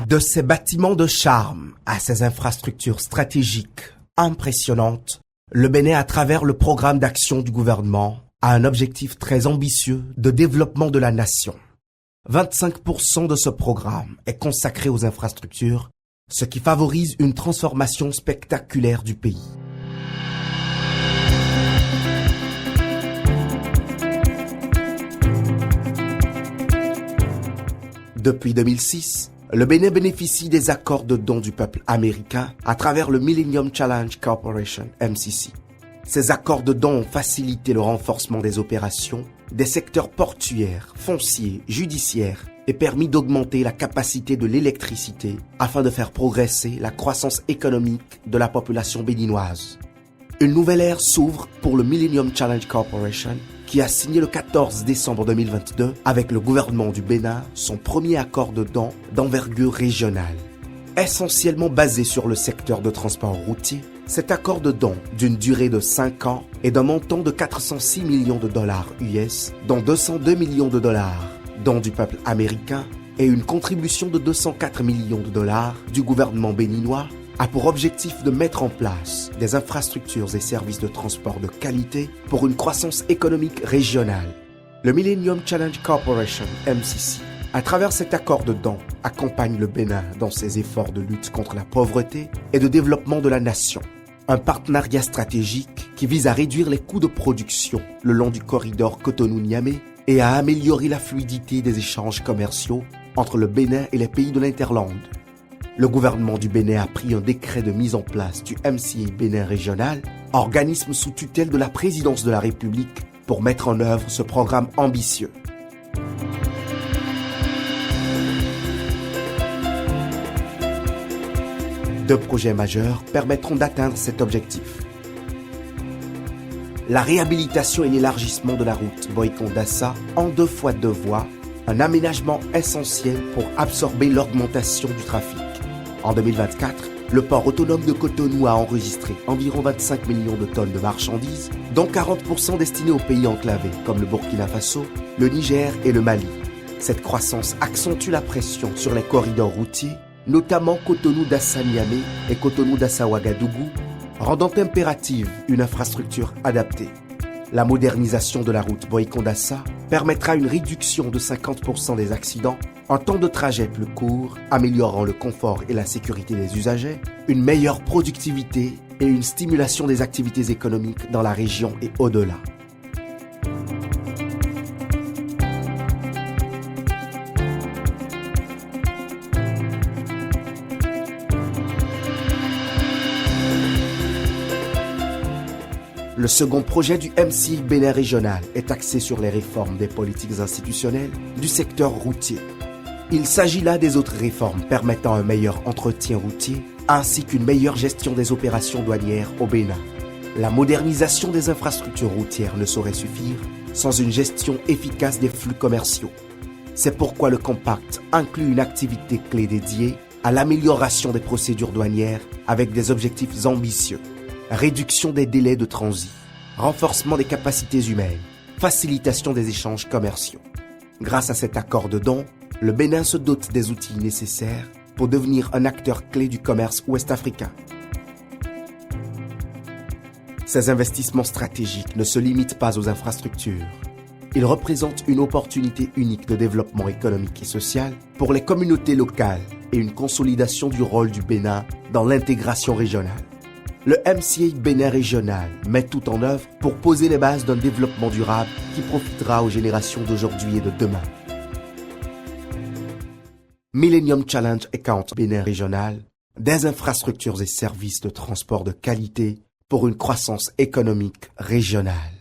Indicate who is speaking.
Speaker 1: De ces bâtiments de charme à ces infrastructures stratégiques impressionnantes, le Bénin, à travers le programme d'action du gouvernement, a un objectif très ambitieux de développement de la nation. 25% de ce programme est consacré aux infrastructures, ce qui favorise une transformation spectaculaire du pays. Depuis 2006, le Bénin bénéficie des accords de dons du peuple américain à travers le Millennium Challenge Corporation, MCC. Ces accords de dons ont facilité le renforcement des opérations des secteurs portuaires, fonciers, judiciaires et permis d'augmenter la capacité de l'électricité afin de faire progresser la croissance économique de la population béninoise. Une nouvelle ère s'ouvre pour le Millennium Challenge Corporation qui a signé le 14 décembre 2022 avec le gouvernement du Bénin son premier accord de dons d'envergure régionale. Essentiellement basé sur le secteur de transport routier, cet accord de dons d'une durée de 5 ans et d'un montant de 406 millions de dollars US, dont 202 millions de dollars dons du peuple américain et une contribution de 204 millions de dollars du gouvernement béninois, a pour objectif de mettre en place des infrastructures et services de transport de qualité pour une croissance économique régionale. Le Millennium Challenge Corporation, MCC, à travers cet accord de dons, accompagne le Bénin dans ses efforts de lutte contre la pauvreté et de développement de la nation. Un partenariat stratégique qui vise à réduire les coûts de production le long du corridor Cotonou-Niamey et à améliorer la fluidité des échanges commerciaux entre le Bénin et les pays de l'Interland. Le gouvernement du Bénin a pris un décret de mise en place du MCA Bénin régional, organisme sous tutelle de la présidence de la République, pour mettre en œuvre ce programme ambitieux. Deux projets majeurs permettront d'atteindre cet objectif. La réhabilitation et l'élargissement de la route Boycon-Dassa en 2x2 voies, un aménagement essentiel pour absorber l'augmentation du trafic. En 2024, le port autonome de Cotonou a enregistré environ 25 millions de tonnes de marchandises, dont 40% destinées aux pays enclavés comme le Burkina Faso, le Niger et le Mali. Cette croissance accentue la pression sur les corridors routiers, notamment Cotonou-Dassa-Niamey et Cotonou-Dassa-Ouagadougou, rendant impérative une infrastructure adaptée. La modernisation de la route Boycon-Dassa permettra une réduction de 50% des accidents, un temps de trajet plus court, améliorant le confort et la sécurité des usagers, une meilleure productivité et une stimulation des activités économiques dans la région et au-delà. Le second projet du MCA Bénin régional est axé sur les réformes des politiques institutionnelles du secteur routier. Il s'agit là des autres réformes permettant un meilleur entretien routier ainsi qu'une meilleure gestion des opérations douanières au Bénin. La modernisation des infrastructures routières ne saurait suffire sans une gestion efficace des flux commerciaux. C'est pourquoi le compact inclut une activité clé dédiée à l'amélioration des procédures douanières avec des objectifs ambitieux. Réduction des délais de transit, renforcement des capacités humaines, facilitation des échanges commerciaux. Grâce à cet accord de dons, le Bénin se dote des outils nécessaires pour devenir un acteur clé du commerce ouest-africain. Ces investissements stratégiques ne se limitent pas aux infrastructures. Ils représentent une opportunité unique de développement économique et social pour les communautés locales et une consolidation du rôle du Bénin dans l'intégration régionale. Le MCA Bénin régional met tout en œuvre pour poser les bases d'un développement durable qui profitera aux générations d'aujourd'hui et de demain. Millennium Challenge Account Bénin régional, des infrastructures et services de transport de qualité pour une croissance économique régionale.